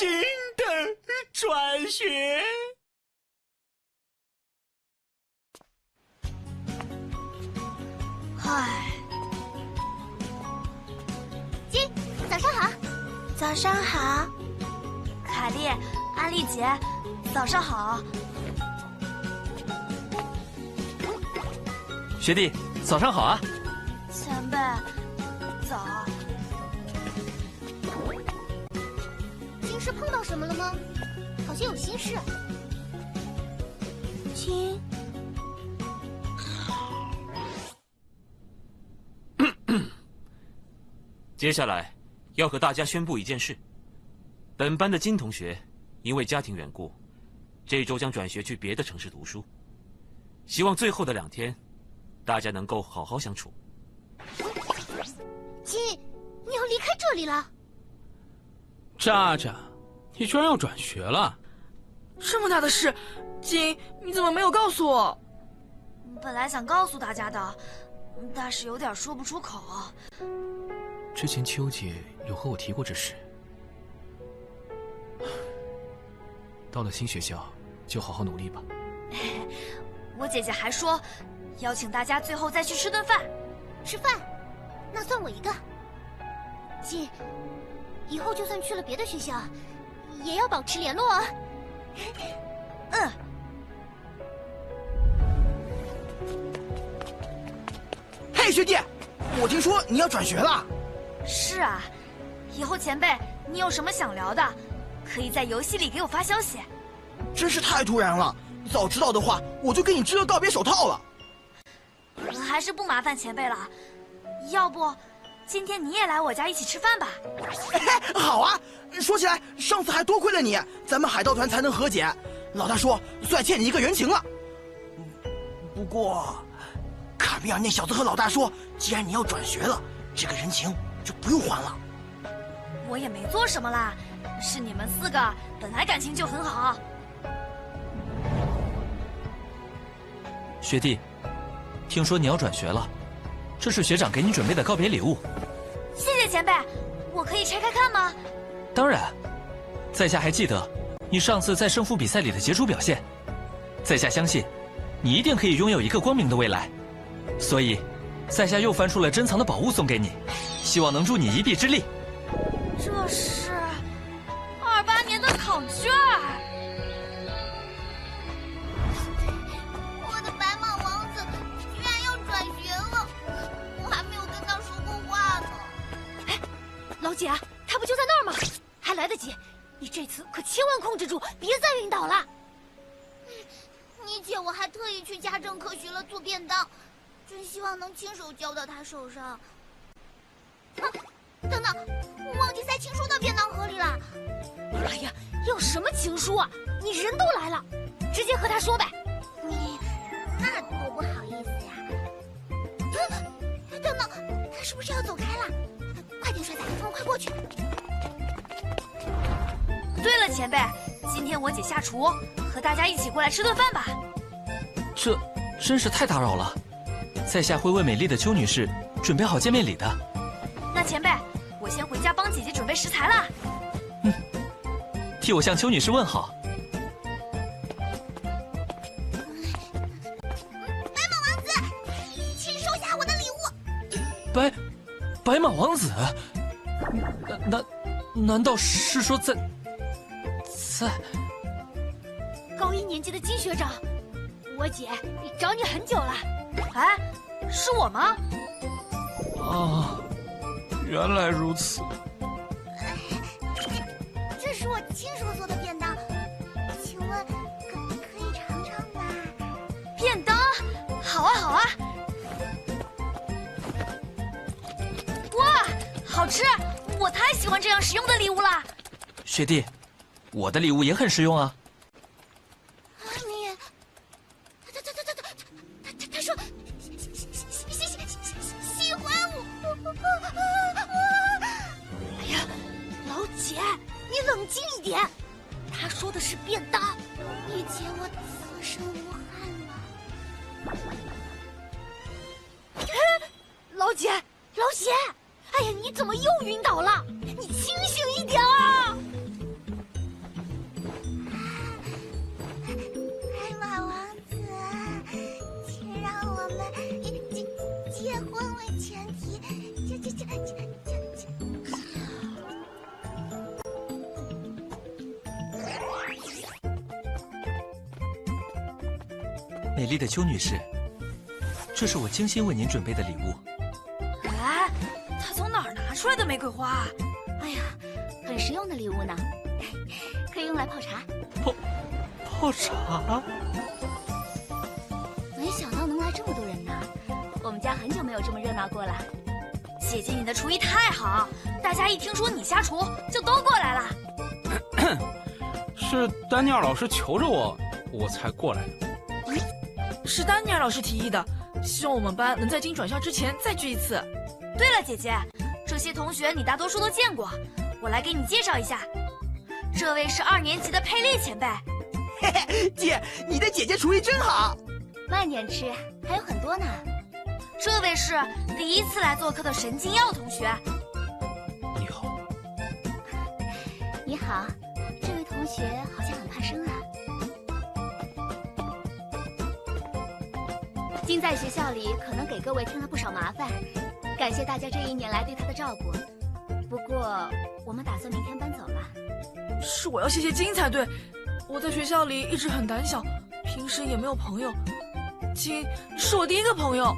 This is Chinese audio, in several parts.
新的转学。唉，金，早上好。早上好。凯莉、安丽姐，早上好。学弟，早上好啊！前辈，早。金是碰到什么了吗？好像有心事。金，接下来要和大家宣布一件事：本班的金同学因为家庭缘故，这周将转学去别的城市读书。希望最后的2天，大家能够好好相处。金，你要离开这里了？渣渣，你居然要转学了？这么大的事，金，你怎么没有告诉我？本来想告诉大家的，但是有点说不出口。之前秋姐有和我提过这事。到了新学校，就好好努力吧。我姐姐还说，邀请大家最后再去吃顿饭。吃饭？那算我一个。金，以后就算去了别的学校，也要保持联络哦。嗯。嘿，学弟，我听说你要转学了。是啊，以后前辈你有什么想聊的，可以在游戏里给我发消息。真是太突然了，早知道的话，我就给你织个告别手套了。还是不麻烦前辈了，要不今天你也来我家一起吃饭吧？好啊！说起来，上次还多亏了你，咱们海盗团才能和解。老大说算欠你一个人情了。不过，卡米尔那小子和老大说，既然你要转学了，这个人情就不用还了。我也没做什么啦，是你们4个本来感情就很好。学弟，听说你要转学了，这是学长给你准备的告别礼物。谢谢前辈，我可以拆开看吗？当然，在下还记得你上次在胜负比赛里的杰出表现，在下相信你一定可以拥有一个光明的未来，所以在下又翻出了珍藏的宝物送给你，希望能助你一臂之力。这是28年的考卷。我的白马王子居然要转学了，我还没有跟他说过话呢。哎，老姐，他不就在那儿吗？还来得及，你这次可千万控制住，别再晕倒了。你姐我还特意去家政课学了做便当，真希望能亲手交到他手上。啊，等等，我忘记塞情书到便当盒里了。哎呀，要什么情书啊？你人都来了，直接和他说呗。你那多不好意思呀。等等，他是不是要走开了？快点，帅仔，我们快过去。对了，前辈，今天我姐下厨，和大家一起过来吃顿饭吧。这真是太打扰了，在下会为美丽的邱女士准备好见面礼的。那前辈，我先回家帮姐姐准备食材了。替我向邱女士问好。白马王子，请收下我的礼物。白马王子？难道是说在高1年级的金学长，我姐找你很久了。哎，是我吗？啊，原来如此。这是我亲手做的便当，请问可以尝尝吗？便当？好啊，好啊。哇，好吃！我太喜欢这样实用的礼物了。学弟，我的礼物也很实用啊。你，他说喜欢我。哎呀，老姐，你冷静一点。他说的是便当，你姐我此生无憾了。老姐，老姐，哎呀，你怎么又晕倒了？你清醒一点啊！美丽的邱女士，这是我精心为您准备的礼物。哎，他从哪儿拿出来的玫瑰花啊？哎呀，很实用的礼物呢，可以用来泡茶。泡茶？没想到能来这么多人呢，我们家很久没有这么热闹过了。姐姐，你的厨艺太好，大家一听说你下厨，就都过来了。是丹尼尔老师求着我才过来的。是丹尼尔老师提议的，希望我们班能在金转校之前再聚一次。对了，姐姐，这些同学你大多数都见过，我来给你介绍一下。这位是2年级的佩丽前辈。嘿嘿，姐，你的姐姐厨艺真好。慢点吃，还有很多呢。这位是第一次来做客的神经药同学。你好。你好，这位同学好像很怕生啊。金在学校里可能给各位添了不少麻烦，感谢大家这1年来对他的照顾。不过我们打算明天搬走了。是我要谢谢金才对，我在学校里一直很胆小，平时也没有朋友。金是我第一个朋友。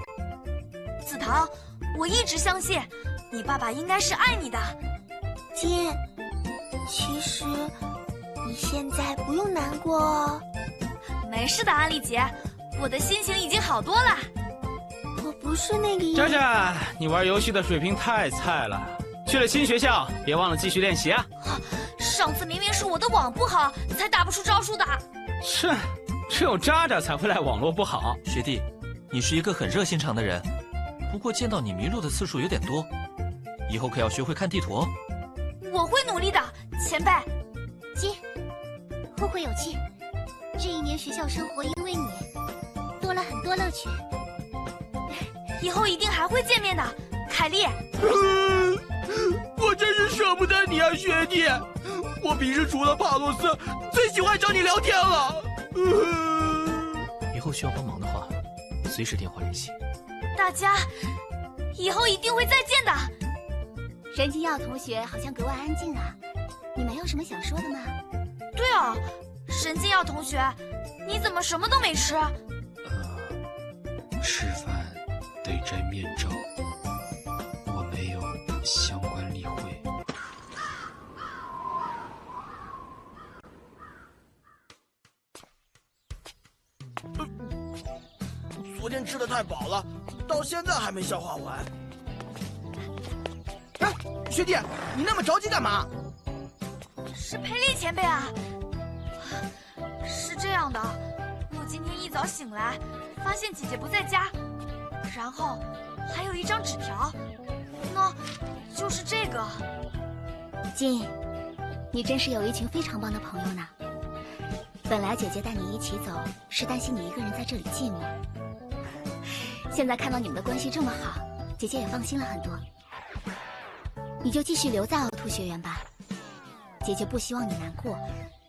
紫棠，我一直相信你爸爸应该是爱你的。金，其实你现在不用难过哦。没事的，安丽姐，我的心情已经好多了。我不是那个意思。渣渣，你玩游戏的水平太菜了，去了新学校别忘了继续练习啊。上次明明是我的网不好，才打不出招数的。是，只有渣渣才会赖网络不好。学弟，你是一个很热心肠的人，不过见到你迷路的次数有点多，以后可要学会看地图哦。我会努力的，前辈。金，后会有期。这1年学校生活因为你多了很多乐趣。以后一定还会见面的，凯莉。我真是舍不得你啊，学弟！我平时除了帕洛斯，最喜欢找你聊天了。以后需要帮忙的话，随时电话联系。大家以后一定会再见的。神经药同学好像格外安静啊，你没有什么想说的吗？对啊，神经药同学，你怎么什么都没吃？吃饭得摘面罩，我没有相关例会。昨天吃的太饱了，到现在还没消化完。哎，学弟，你那么着急干嘛？是佩丽前辈啊。是这样的，我今天一早醒来，发现姐姐不在家，然后还有一张纸条，那就是这个。金，你真是有一群非常棒的朋友呢。本来姐姐带你一起走，是担心你一个人在这里寂寞。现在看到你们的关系这么好，姐姐也放心了很多。你就继续留在凹凸学园吧，姐姐不希望你难过，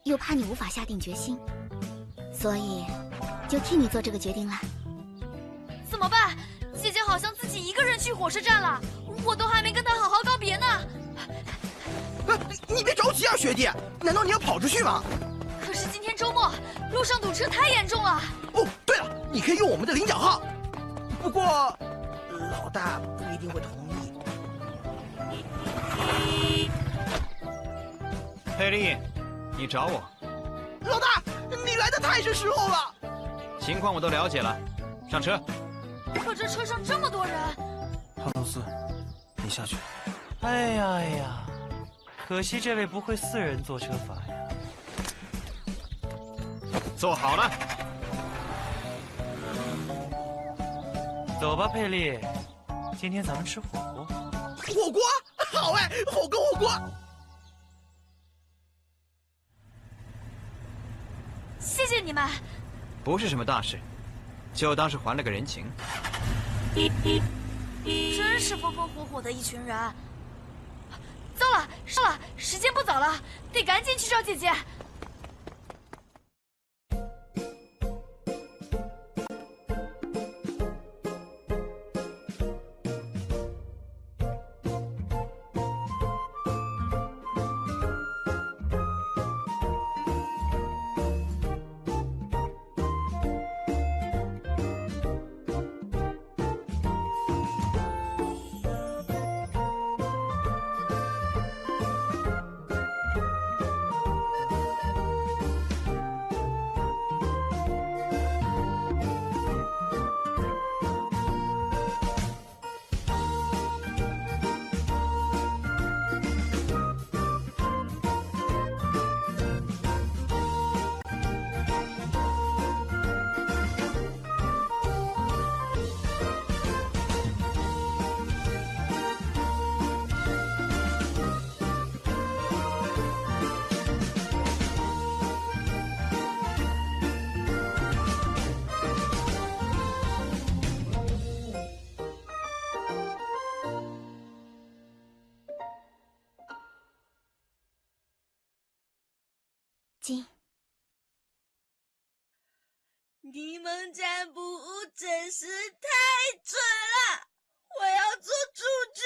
又怕你无法下定决心，所以就替你做这个决定了。怎么办？姐姐好像自己一个人去火车站了，我都还没跟她好好告别呢。你别着急啊，学弟，难道你要跑出去吗？可是今天周末，路上堵车太严重了。哦，对了，你可以用我们的领奖号，不过老大不一定会同意。佩丽，你找我？老大，你来的太是时候了。情况我都了解了，上车。可这车上这么多人。帕洛斯，你下去。哎呀，可惜这位不会4人坐车法呀。坐好了。走吧，佩丽，今天咱们吃火锅。火锅好哎，火锅。谢谢你们。不是什么大事，就当是还了个人情。真是风风火火的一群人。糟了，时间不早了，得赶紧去找姐姐。金。你们占卜真是太准了，我要做主角。